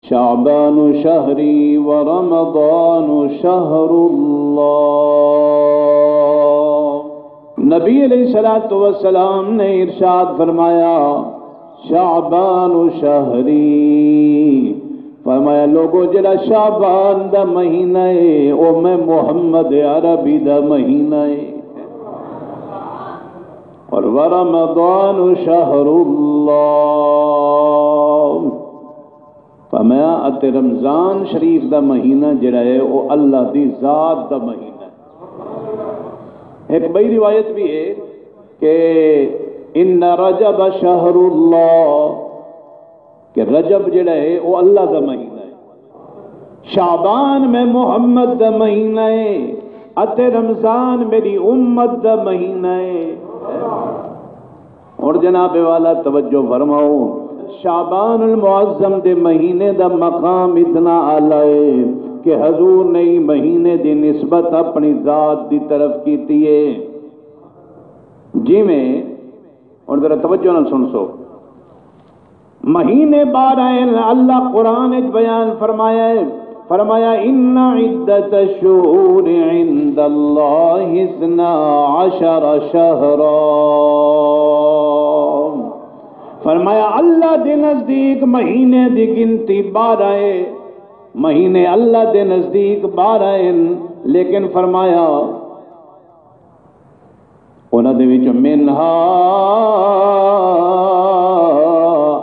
شعبان شہری ورمضان شہر اللہ۔ نبی علیہ الصلوۃ والسلام نے ارشاد فرمایا شعبان شہری، فرمایا لوگو جڑا شعبان دا مہینہ ہے او میں محمد عربی دا مہینہ ہے، اور ورمضان شہر اللہ، فرمایا اتے رمضان شریف دا مہینہ جڑا ہے وہ اللہ دی ذات دا مہینہ ہے۔ ایک بڑی روایت بھی ہے کہ ان رجب شہر اللہ، کہ رجب جڑا ہے وہ اللہ دا مہینہ ہے، شعبان میں محمد دا مہینہ ہے، اتے رمضان میری امت دا مہینہ ہے۔ اور جناب والا توجہ فرماؤ، شعبان المعظم دے مہینے دا مقام اتنا اعلیٰ ہے کہ حضور نے مہینے دی نسبت اپنی ذات دی طرف کیتی ہے۔ جی میں اور ذرا توجہ نہ سن سو، مہینے 12 ہیں، اللہ قرآن بیان فرمایا ہے، فرمایا ان عدت الشہور عند اللہ 12 شہرا، فرمایا اللہ دے نزدیک مہینے دی گنتی 12 ہے، مہینے اللہ دے نزدیک 12 ہیں، لیکن فرمایا انہاں دے وچ منہا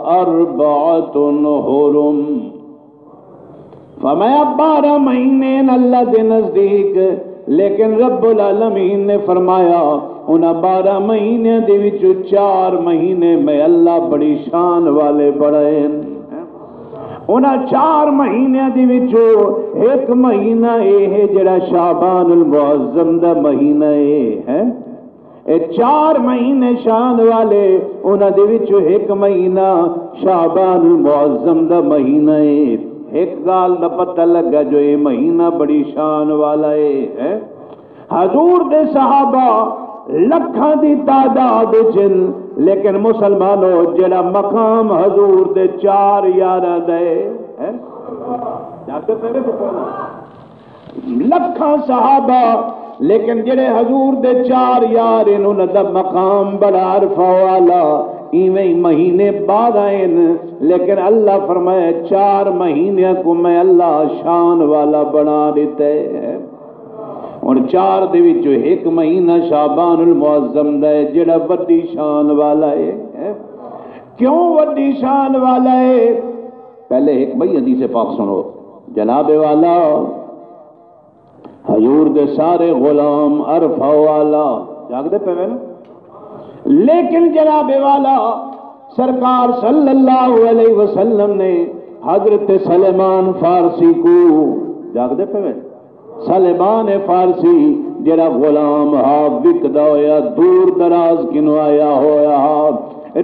4 حرم، فرمایا 12 مہینے اللہ دے نزدیک، لیکن رب العالمین نے فرمایا انہاں 12 مہینے دے وچوں 4 مہینے میں اللہ بڑی شان والے بڑھائے، انہاں 4 مہینے دے وچوں ایک مہینہ اے ہے جڑا شعبان المعظم دا مہینہ ہے، اے 4 مہینے شان والے، انہاں دے وچوں ایک مہینہ شعبان المعظم دا مہینہ ہے۔ ایک گال دا پتہ لگا جو یہ مہینہ بڑی شان والا ہے، حضور دے صحابہ لکھاں دی تعداد چن، لیکن مسلمانوں جڑا مقام حضور دے 4 یاراں دے لکھاں صحابہ، لیکن جڑے حضور دے 4 یار انہوں دا مقام بڑا عرفہ والا، ایویں مہینے 12 ہیں، لیکن اللہ فرمائے 4 مہینے کو میں اللہ شان والا بنا دیتے ہیں، اور 4 دے وچوں ایک مہینہ شعبان المعظم دا ہے جڑا وڈی شان والا ہے۔ کیوں وڈی شان والا ہے؟ پہلے ایک بھائی حدیث پاک سنو، جناب والا حضور دے سارے غلام عرفہ والا جاگ دے پہ نا، لیکن جناب والا سرکار صلی اللہ علیہ وسلم نے حضرت سلیمان فارسی کو جاگ دے پہ سلیمان فارسی جڑا غلام ہا وکدا ہویا دور دراز کنو آیا ہویا،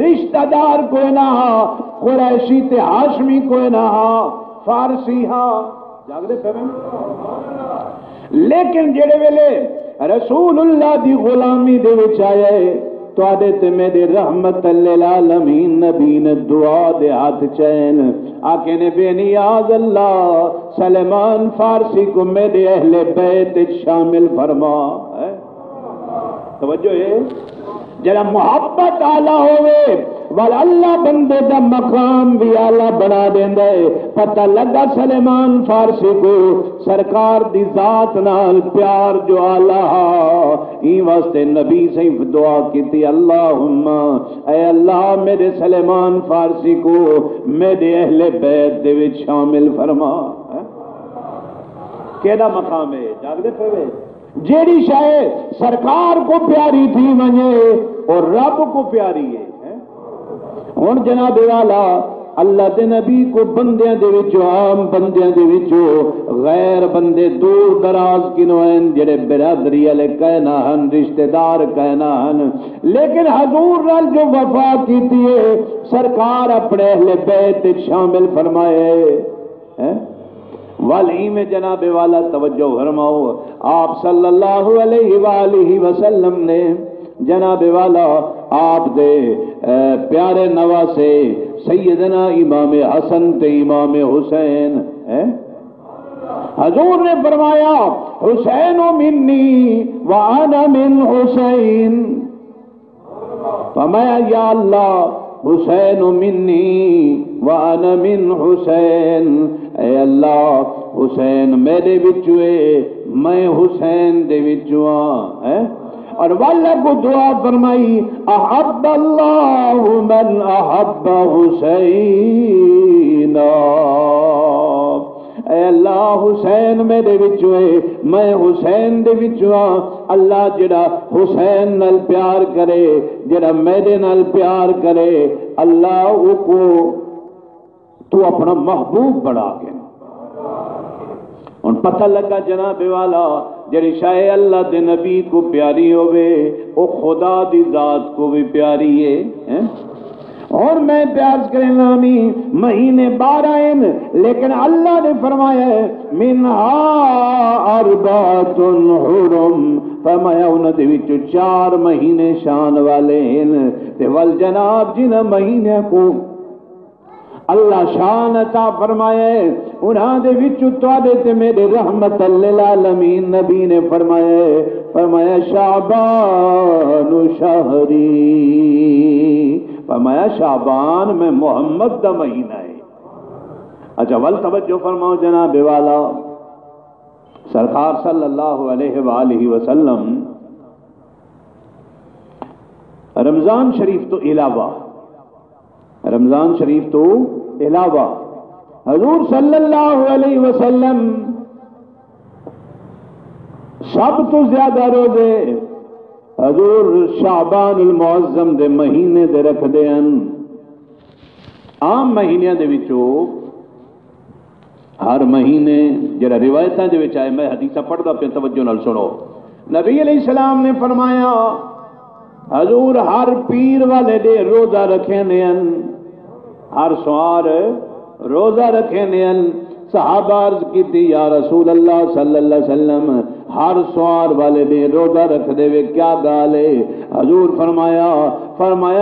رشتہ دار کوئی نہ ہا، قریشی تے ہاشمی کوئی نہ ہا، فارسی ہا جاگ دے پہ، لیکن جڑے ویلے رسول اللہ دی غلامی دے وچ آئے تو آدھے تے میرے رحمت للعالمین نبی نے دعا دے ہاتھ چین آکے نے بے نیاز اللہ سلیمان فارسی کو میرے اہل بیت شامل فرما۔ توجہ ہے جرا محبت آلہ ہوئے والا اللہ بندے دا مقام بھی آلہ بنا دیندے، پتہ لگا سلیمان فارسی کو سرکار دی ذات نال پیار جو آلہ این واسطے نبی سے دعا کی تھی، اللہم اے اللہ میرے سلیمان فارسی کو میرے اہل بیت دے وچ شامل فرما۔ کیڑا مقام ہے جاگ دے پوے، جیڑی شاید سرکار کو پیاری تھی منجے اور رب کو پیاری ہے۔ ہن جناب والا اللہ دے نبی کو بندیاں دے وچوں عام بندیاں دے وچوں غیر بندے دور دراز کنوین جڑے برادری والے کہنا ہن رشتہ دار کہنا ہن، لیکن حضور نال جو وفا کیتی ہے سرکار اپنے اہل بیت شامل فرمائے ہیں۔ والی میں جناب والا توجہ فرماؤ، آپ صلی اللہ علیہ وآلہ وسلم نے جناب والا آپ دے پیارے نواسے سیدنا امام حسن تے امام حسین ہے۔ حضور نے فرمایا حسین منی وانا من حسین، فرمایا یا اللہ حسین منی وانا من حسین، اے اللہ حسین میرے وچوں ہے میں حسین دے وچوں ہاں۔ اور واللہ کو دعا فرمائی احب اللہ من احب حسین، اے اللہ حسین میرے وچوں ہے میں حسین دے وچوں ہاں، اللہ جڑا حسین نال پیار کرے جڑا میرے نال پیار کرے اللہ او کو تو اپنا محبوب بنا کے ان پتہ لگا جناب والا جڑی شاہ اللہ دے نبی کو پیاری ہوئے او خدا دی ذات کو بھی پیاری ہے۔ اور میں پیار کریں نامی مہینے 12 ہیں لیکن اللہ نے فرمایا ہے منہا اربعۃ حرم، فرمایا انہاں دے وچ 4 مہینے شان والے ہیں تے والجناب جنہ مہینے کو اللہ شان عطا فرمایا ہے انہاں دے وچ تواڈے تے میرے رحمت للعالمین نبی نے فرمایا شعبان شہری، فرمایا شعبان میں محمد دا مہینہ ہے۔ اچھا ول توجہ فرماؤ جناب والا، سرکار صلی اللہ علیہ وآلہ وسلم رمضان شریف تو علاوہ حضور صلی اللہ علیہ وسلم سب تو زیادہ روزے حضور شعبان المعظم دے مہینے دے رکھ دے ہیں۔ عام مہینے دے وچوں ہر مہینے جڑا روایتاں دے وچ آئے، میں حدیثہ پڑھدا پیا توجہ نال سنو، نبی علیہ السلام نے فرمایا حضور ہر پیر والے دے روزہ رکھے نے، ہر سوار روزہ رکھے نے۔ صحابہ عرض کی تھی یا رسول اللہ صلی اللہ علیہ وسلم ہر سوار والے دے روزہ رکھ دے وے کیا گال ہے؟ حضور فرمایا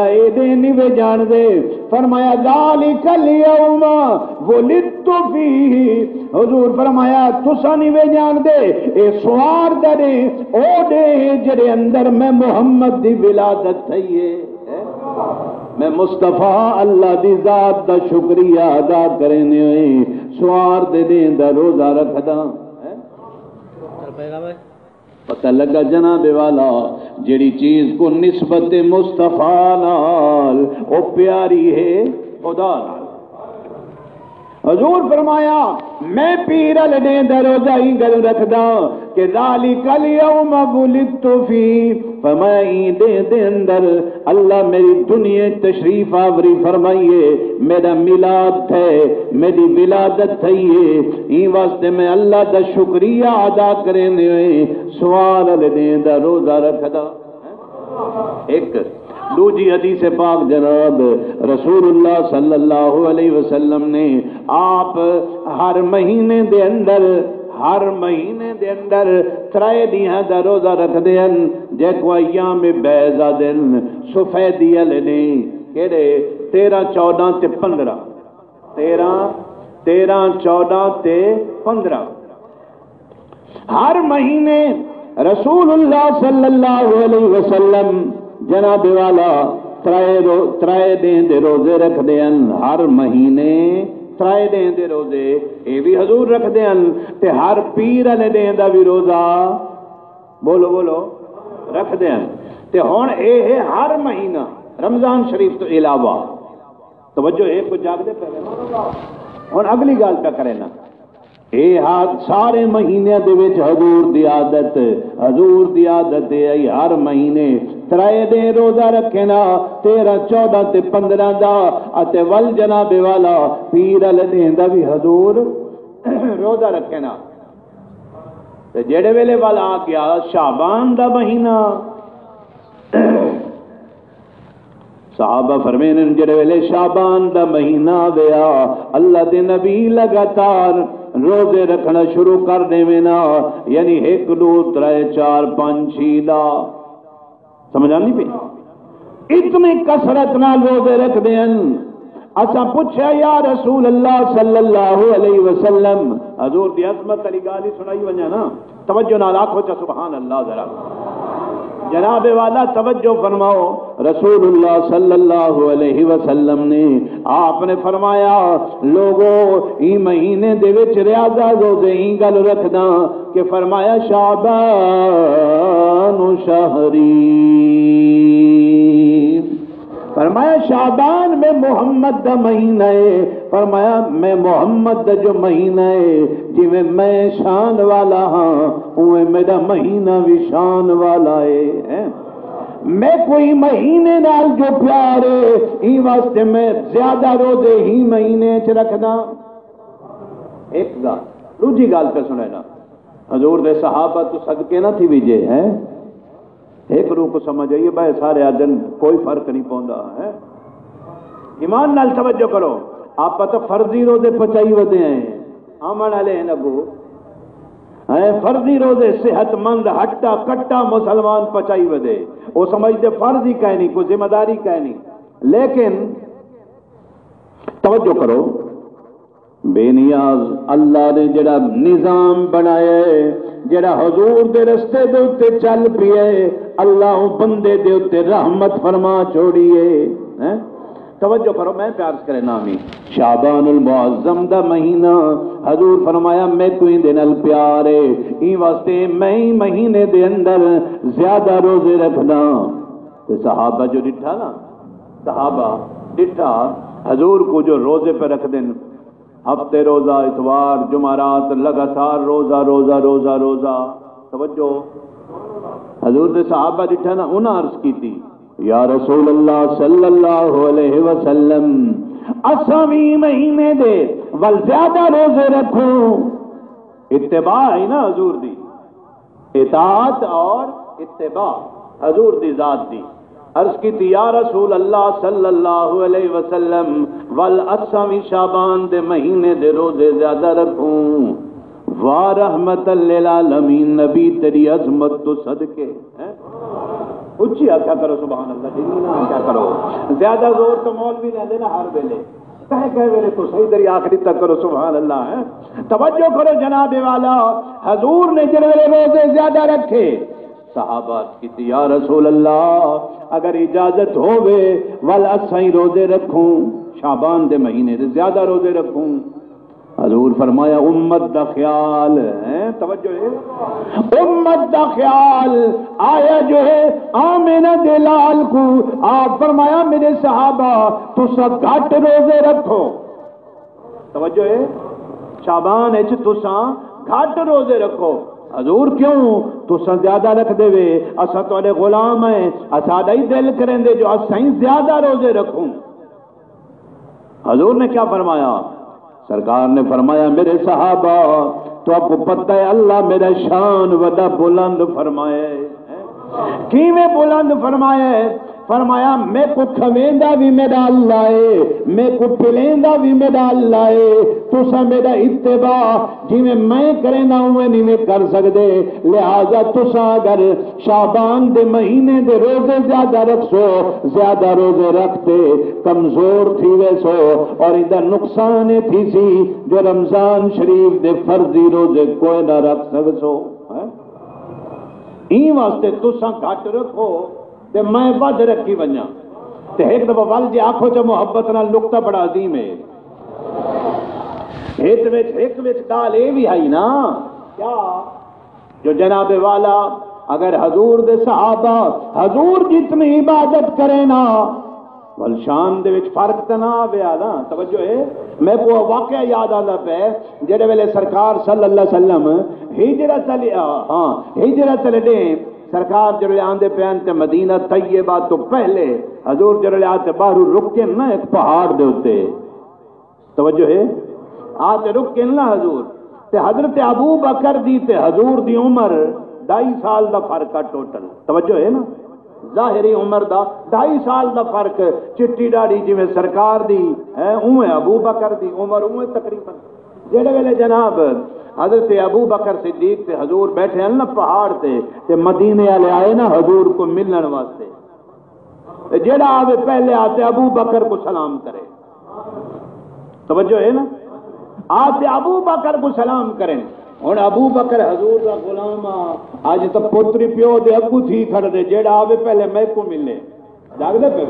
اے دے نہیں وے جان دے، فرمایا ذالک الیوم ولدت فیہ، حضور فرمایا تسا نہیں وے جان دے اے سوار دے او دے جڑے اندر میں محمد دی ولادت تھی ہے، میں مصطفیٰ اللہ دی ذات دا شکریہ ادا کرنے ہوئے سوار دے دین دا روزہ رکھدا۔ پتہ لگا جناب والا جڑی چیز کو نسبت مصطفیٰ نال او پیاری ہے خدا نال۔ حضور فرمایا میں پیر الدین دا روزہ ہی گل رکھدا کہ ذالک الیوم ولدت فیہ، فرمائی دے اندر اللہ میری دنیا تشریف آوری فرمائیے، میرا میلاد ہے میری ولادت تھئی ہے، واسطے میں اللہ دا شکریہ ادا کرنے ہوئے سوال الدین دا روزہ رکھدا۔ ایک دوجی حدیث پاک جناب رسول اللہ صلی اللہ علیہ وسلم نے آپ ہر مہینے دے اندر 3 دیاں دا روزہ رکھ دے ہیں، جے کو ایام بیضا دن سفیدی والے نے کہڑے 13 14 تے 15 13 14 تے 15 ہر مہینے رسول اللہ صلی اللہ علیہ وسلم جناب والا 3 دن دے روزے رکھ دے ہیں، ہر مہینے 3 دن دے روزے اے بھی حضور رکھ دے ہیں تے ہر پیر والے دن دا بھی روزہ بولو رکھ دے ہیں۔ تے ہن اے ہے ہر مہینہ رمضان شریف تو علاوہ، توجہ ایک کو جاگ دے پہلے ہن اگلی گل پہ کرے نا، اے سارے مہینے دے وچ حضور دی عادت ہے ہر مہینے 3 دن روزہ رکھے نا، 13 14 تے 15 دا اتے ول جناب والا پیر والے دن دا بھی حضور روزہ رکھے نا۔ تے جڑے ویلے والا آ گیا شعبان دا مہینہ، صحابہ فرمینے جڑے ویلے شعبان دا مہینہ آیا اللہ دے نبی لگاتار روزے رکھنا شروع کر دے نا، یعنی 1 2 3 4 5 6 دا سمجھ آ نہیں پی اتنی کثرت نال روزے رکھ دے ہیں اسا پوچھا یا رسول اللہ صلی اللہ علیہ وسلم، حضور دی عظمت علی گالی سنائی ونجا نا، توجہ نال آکھو چا سبحان اللہ ذرا، جناب والا توجہ فرماؤ، رسول اللہ صلی اللہ علیہ وسلم نے آپ نے فرمایا لوگو ای مہینے دے وچ ریاضہ روزے ہی گل رکھنا کہ فرمایا شعبان شہری، فرمایا شعبان میں محمد دا مہینہ ہے، فرمایا میں محمد دا جو مہینہ ہے جی میں شان والا ہاں اوے میرا مہینہ بھی شان والا ہے، میں کوئی مہینے نال جو پیار ہے ای واسطے میں زیادہ روزے ہی مہینے چ رکھدا۔ ایک گال دوجی گال پہ سنے نا، حضور دے صحابہ تو صدقے نہ تھی ویجے ہیں، ایک روح کو سمجھ آئیے بھائی سارے آدن کوئی فرق نہیں پوندا ہے، ایمان نال توجہ کرو، آپ پتہ فرضی روزے پچائی ودے ہیں آمن والے ہیں نگو، فرضی روزے صحت مند ہٹا کٹا مسلمان پچائی ودے، وہ سمجھتے فرضی کہیں نہیں، کوئی ذمہ داری کہیں نہیں، لیکن توجہ کرو بے نیاز اللہ نے جڑا نظام بنایا ہے، جڑا حضور دے رستے دے اتے چل پیے، اللہ بندے دے اتے رحمت فرما چھوڑیے، توجہ کرو میں پیار کرے نامی شعبان المعظم دا مہینہ، حضور فرمایا میں کوئی دے نال پیار ہے ای واسطے میں ہی مہینے دے اندر زیادہ روزے رکھنا، تو صحابہ جو ڈٹھا نا، صحابہ ڈٹھا حضور کو جو روزے پہ رکھ دیں، ہفتے روزہ اتوار جمعرات لگاتار روزہ روزہ روزہ روزہ، توجہ حضور دے صحابہ ڈٹھا نا، انہاں عرض کی تھی یا رسول اللہ صلی اللہ علیہ وسلم اسامی مہینے دے ول زیادہ روزے رکھوں، اتباع ہے نا حضور دی، اطاعت اور اتباع حضور دی ذات دی، عرض کی تھی یا رسول اللہ صلی اللہ علیہ وسلم والاسامی شعبان دے مہینے دے روزے زیادہ رکھوں، واہ رحمت للعالمین نبی تیری عظمت تو صدقے، اچھی کیا کرو سبحان اللہ جی نا کیا کرو، زیادہ زور تو مولوی نہ دینا ہر ویلے، کہہ ویلے تو صحیح دری آخری تک کرو سبحان اللہ ہے، توجہ کرو جناب والا، حضور نے جن روزے زیادہ رکھے، صحابہ کی تھی یا رسول اللہ اگر اجازت ہوئے والاسائی روزے رکھوں، شعبان دے مہینے دے زیادہ روزے رکھوں، حضور فرمایا امت دا خیال ہے، توجہ ہے امت دا خیال آیا جو ہے آمینہ دلال کو، آپ فرمایا میرے صحابہ تو سب گھٹ روزے رکھو، توجہ ہے شعبان ہے تو سب گھٹ روزے رکھو، حضور کیوں تو سب زیادہ رکھ دے وے، اسا تو غلام ہیں، اسا ہی دل کریں دے جو اسا زیادہ روزے رکھوں، حضور نے کیا فرمایا، سرکار نے فرمایا میرے صحابہ تو آپ کو پتہ ہے اللہ میرا شان ودا بلند فرمائے، کیویں بلند فرمائے، فرمایا میں کو کھویندا بھی میرا اللہ ہے، میں کو پلیندا بھی میرا اللہ ہے، تسا میرا اتباع جویں میں کرے نا اویں نہیں میں کر سکدے، لہذا تسا اگر شعبان دے مہینے دے روزے زیادہ رکھسو، زیادہ روزے رکھتے کمزور تھی ویسو، اور ادھر نقصان تھی سی جو رمضان شریف دے فرضی روزے کوئی نہ رکھ سکسو، این واسطے تسا گھٹ رکھو تے میں ود رکھی ونجا، تے ایک دفعہ ول جی آکھو چا محبت نال نقطہ بڑا عظیم ہے، ایک وچ گال اے بھی آئی نا کیا جو جناب والا اگر حضور دے صحابہ حضور جتنی عبادت کرے نا ول شان دے وچ فرق تے نہ آویا نا، توجہ ہے میں کو واقعہ یاد آندا پے جڑے ویلے سرکار صلی اللہ علیہ وسلم ہجرت لے سرکار جڑے آندے پین تے مدینہ طیبہ تو پہلے حضور جڑے آتے باہر رکے نا ایک پہاڑ دے ہوتے، توجہ ہے آتے رکے نا حضور تے حضرت ابو بکر دی تے حضور دی عمر 2.5 سال دا فرق ہے ٹوٹل، توجہ ہے نا ظاہری عمر دا 2.5 سال دا فرق، چٹی ڈاڑی جی میں سرکار دی اوے ابو بکر دی عمر اوے تقریباً، جڑے ویلے جناب حضرت ابو بکر صدیق تے حضور بیٹھے ہیں نا پہاڑ تے مدینے والے آئے نا حضور کو ملن واسطے، جڑا آوے پہلے آتے ابو بکر کو سلام کرے، توجہ ہے نا؟ آتے ابو بکر کو سلام کریں. ہوں ابو بکر حضور کا غلام اج تو پوتری پیو دے اگو تھی کھڑ دے جیڑا آوے پہلے میں کو ملے جاگ دے پہ.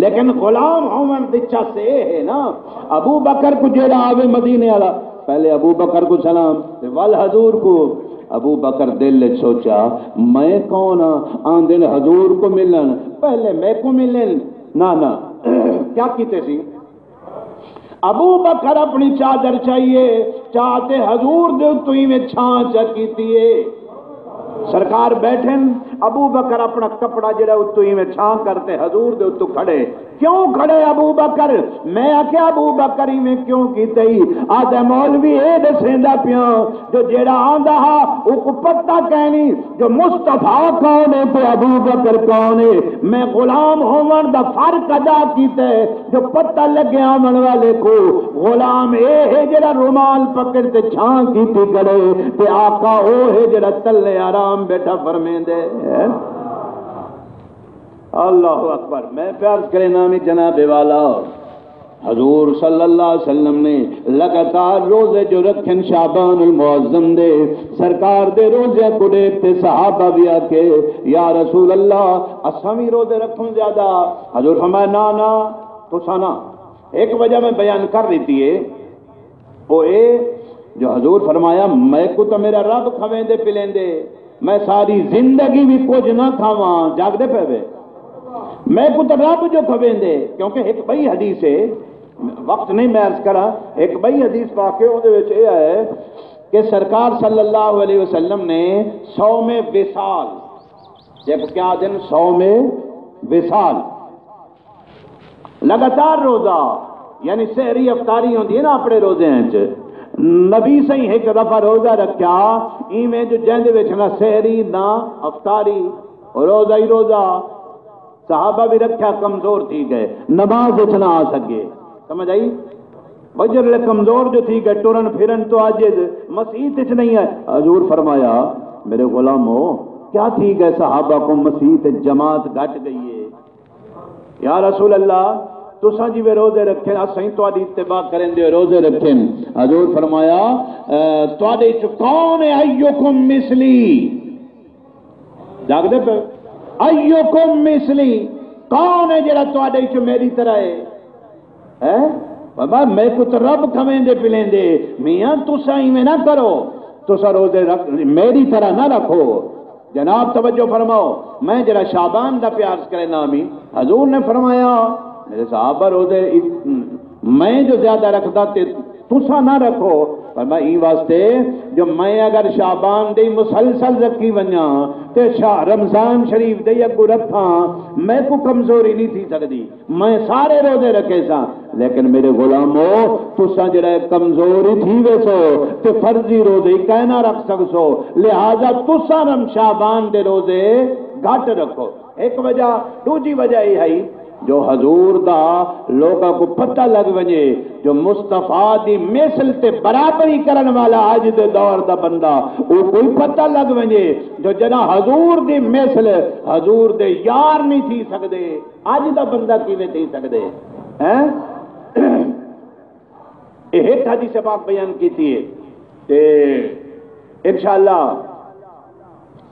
لیکن غلام ہون دچا سے ہے نا ابو بکر کو جیڑا آوے مدینے والا پہلے ابو بکر کو سلام وال حضور کو. ابو بکر دل سوچا میں کون آن دن حضور کو ملن پہلے میں کو ملن نہ کیا کیتے سی. ابو بکر اپنی چادر چاہیے چاہتے حضور دے توئی میں چھان چکیتی ہے. سرکار بیٹھن ابو بکر اپنا کپڑا جڑا اتوئی میں چھان کرتے حضور دے اتو کھڑے. کیوں کھڑے ابو بکر؟ میں آکھیا ابو بکر میں کیوں کیتے ہی آدھے مولوی اے دسیندا پیا جو جیڑا آندا ہا او کو پتہ کہنی جو مصطفیٰ کون ہے تے ابو بکر کون ہے. میں غلام ہون دا فرق ادا کیتے جو پتہ لگے آمن والے کو غلام اے ہے جڑا رومال پکڑ تے چھان کیتی کرے تے آقا او ہے جڑا تلے آرام بیٹھا فرمیندے. اللہ اکبر. میں پیار کرے نامی جناب والا حضور صلی اللہ علیہ وسلم نے لگاتار روزے جو رکھن شعبان المعظم دے سرکار دے روزے کو دیکھتے صحابہ بھی آکے یا رسول اللہ اساں بھی روزے رکھوں زیادہ. حضور فرمایا نا تو سانا. ایک وجہ میں بیان کر دیتی ہے وہ اے جو حضور فرمایا میں کو تو میرا رب کھویں دے پلیں دے میں ساری زندگی بھی کچھ نہ کھاواں جاگ دے پہ میں کو تو رب جو کھویں دے. کیونکہ ایک بئی حدیث ہے وقت نہیں میں عرض کرا ایک بئی حدیث پاکے وہ دے وچ یہ ہے کہ سرکار صلی اللہ علیہ وسلم نے 100 میں وصال جب کیا دن 100 میں وصال لگاتار روزہ یعنی سحری افطاری ہوندی ہے نا اپنے روزے ہیں نبی سے ایک دفعہ روزہ رکھا ایویں جو جہد وچ نہ سحری نہ افطاری روزہ ہی روزہ. صحابہ بھی رکھا کمزور تھی گئے نماز نہ آ سکے. سمجھ آئی؟ وجر کمزور جو تھی گئے ٹرن پھرن تو عاجز مسیح تچ نہیں ہے. حضور فرمایا میرے غلامو کیا تھی گئے صحابہ کو مسیح جماعت گھٹ گئی ہے. یا رسول اللہ تو جی میں روزے رکھیں اسیں تہاڈی اتباع کریں دے روزے رکھیں. حضور فرمایا تہاڈے وچ کون ہے ایکم مثلی جاگ دے پہ ایکم مثلی کون ہے جڑا تہاڈے وچ میری طرح ہے بابا میں کو تو رب کھویں دے پلیں دے میاں تساں ایویں نہ کرو تساں روزے رکھ میری طرح نہ رکھو. جناب توجہ فرماؤ میں جڑا شعبان دا پیار کرے نامی حضور نے فرمایا میرے صحابہ روزے میں جو زیادہ رکھتا تے تسا نہ رکھو پر میں ای واسطے جو میں اگر شعبان دی مسلسل رکھی ونیا تے رمضان شریف دی اگو رکھاں میں کو کمزوری نہیں تھی سکتی میں سارے روزے رکھے سا. لیکن میرے غلامو تسا جڑا کمزوری تھی ویسو تے فرضی روزے کہنا رکھ سکسو لہذا تسا شعبان دے روزے گھٹ رکھو. ایک وجہ دوسری وجہ یہ ہے جو حضور دا لوگوں کو پتہ لگ وجے جو مصطفیٰ دی مثل تے برابری کرن والا آج دے دور دا بندہ وہ کوئی پتہ لگ وجے جو جنا حضور دی مثل حضور دے یار نہیں تھی سکدے آج دا بندہ کیویں تھی سکدے ہیں. ایک حدیث پاک بیان کیتی ہے تے انشاءاللہ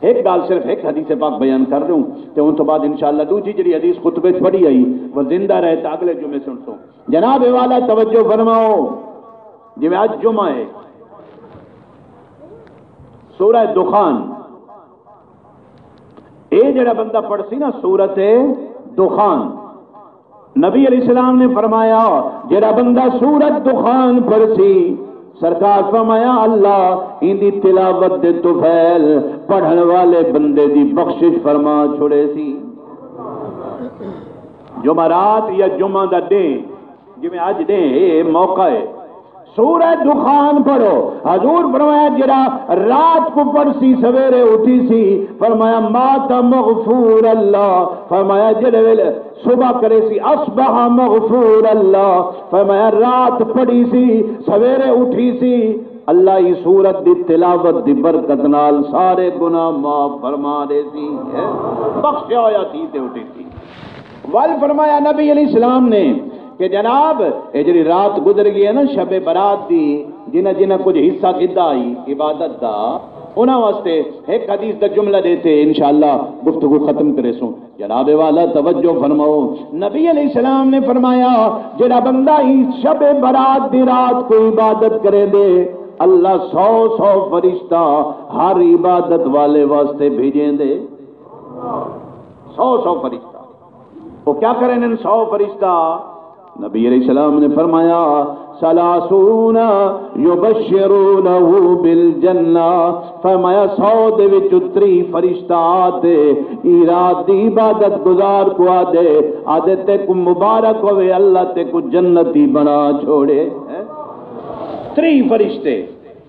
ایک گال صرف ایک حدیث پاک بیان کر رہا ہوں تو ان تو بعد انشاءاللہ دوسری جڑی حدیث خطبے پڑھی آئی وہ زندہ رہے تا اگلے جمعے سن سو. جناب والا توجہ فرماؤ جی میں آج جمعہ ہے سورہ دخان اے جڑا بندہ پڑھ سی نا سورت دخان نبی علیہ السلام نے فرمایا جڑا بندہ سورت دخان پڑھ سی سرکار فرمایا اللہ ان دی تلاوت دے طفیل پڑھن والے بندے دی بخشش فرما چھوڑے سی. جمعرات یا جمعہ دا دن جی میں آج دن موقع ہے سورہ دخان پڑھو. حضور فرمایا جڑا رات کو پڑھ سی سویرے اٹھی سی فرمایا مات مغفور اللہ فرمایا جڑے ویلے صبح کرے سی اصبح مغفور اللہ فرمایا رات پڑھی سی سویرے اٹھی سی اللہ ہی سورت دی تلاوت دی برکت نال سارے گناہ معاف فرما دے سی بخشیا ہویا تھی تے اٹھی سی. وال فرمایا نبی علیہ السلام نے کہ جناب یہ جی رات گزر گئی ہے نا شب برات دی، جنہ جنہ کچھ حصہ کدا آئی عبادت دا، انہاں واسطے ایک حدیث دا جملہ دیتے انشاءاللہ گفتگو ختم کرے سوں۔ جناب والا توجہ فرماؤ، نبی علیہ السلام نے فرمایا جڑا بندہ ہی شب برات دی رات کو عبادت کرے دے، اللہ 100 فرشتہ ہر عبادت والے واسطے بھیجیں دے، 100 فرشتہ۔ وہ کیا کریں ان 100 فرشتہ؟ نبی علیہ السلام نے فرمایا سلاسون یبشرونہ بالجنہ، فرمایا 100 دے وچ 30 فرشتہ آتے رات دی عبادت گزار کو آدھے تے کو مبارک ہوئے، اللہ تے کو جنتی بنا چھوڑے۔ 30 فرشتے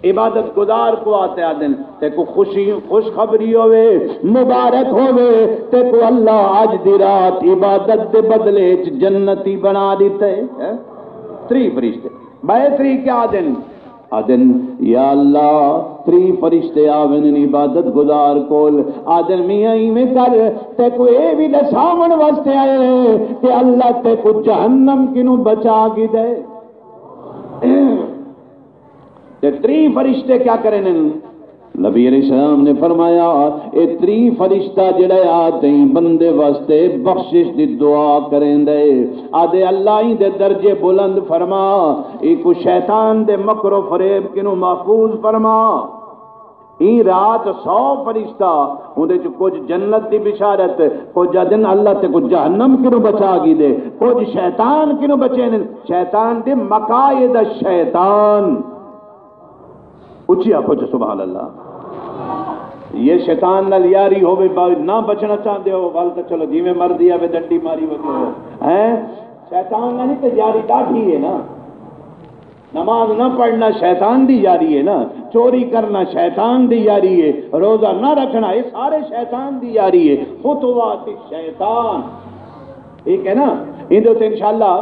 عبادت گزار کو آتے آدن تے کو خوش خبری ہوئے، مبارک ہوئے تے کو اللہ آج دی رات عبادت دے بدلے جنتی بنا دیتے ہیں۔ 30 فرشتے بھائی 30 کیا آدن یا اللہ 30 فرشتے آوین عبادت گزار کول آدن میاں ہی میں کر تے کو اے بھی دساون واسطے آئے کہ اللہ تے کو جہنم کنوں بچا کی دے۔ 30 فرشتے کیا کریں؟ نبی علیہ السلام نے فرمایا اے 30 فرشتہ جڑے آتے ہیں بندے واسطے بخشش دی دعا کریں دے، آدھے اللہ ہی دے درجے بلند فرما، ایک شیطان دے مکر و فریب کنو محفوظ فرما۔ ای رات 100 فرشتہ اندے چ کچھ جنت دی بشارت، کچھ دن اللہ تے کچھ جہنم کنو بچا گی دے، کچھ شیطان کنو بچے، شیطان دے مقاید الشیطان، اچھی آپ کچھ سبحان اللہ۔ یہ شیطان نال یاری ہوئے نہ بچنا چاہتے ہو والتا چلو جی میں مر دیا وے ڈنڈی ماری وجہ ہے، شیطان نہ نہیں تو یاری ڈاٹھی ہے نا، نماز نہ پڑھنا شیطان دی یاری ہے نا، چوری کرنا شیطان دی یاری ہے، روزہ نہ رکھنا یہ سارے شیطان دی یاری ہے، خطوات شیطان، ٹھیک ہے نا۔ اندھو تو انشاءاللہ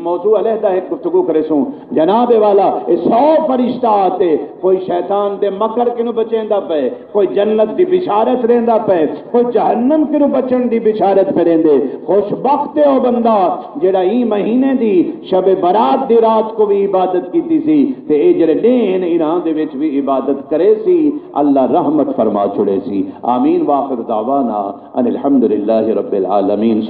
موضوع علیحدہ ایک گفتگو کرے سوں۔ جناب والا 100 فرشتہ آتے، کوئی شیطان دے مکر کنو بچیندا پے، کوئی جنت دی بشارت رہندا پے، کوئی جہنم کنو بچن دی بشارت پہ رہندے۔ خوش بخت ہے وہ بندہ جڑا ای مہینے دی شب برات دی رات کو بھی عبادت کیتی سی تے اے جڑے دین انہاں دے وچ بھی عبادت کرے سی، اللہ رحمت فرما چھڑے سی۔ آمین۔ واخر دعوانا ان الحمدللہ رب العالمین۔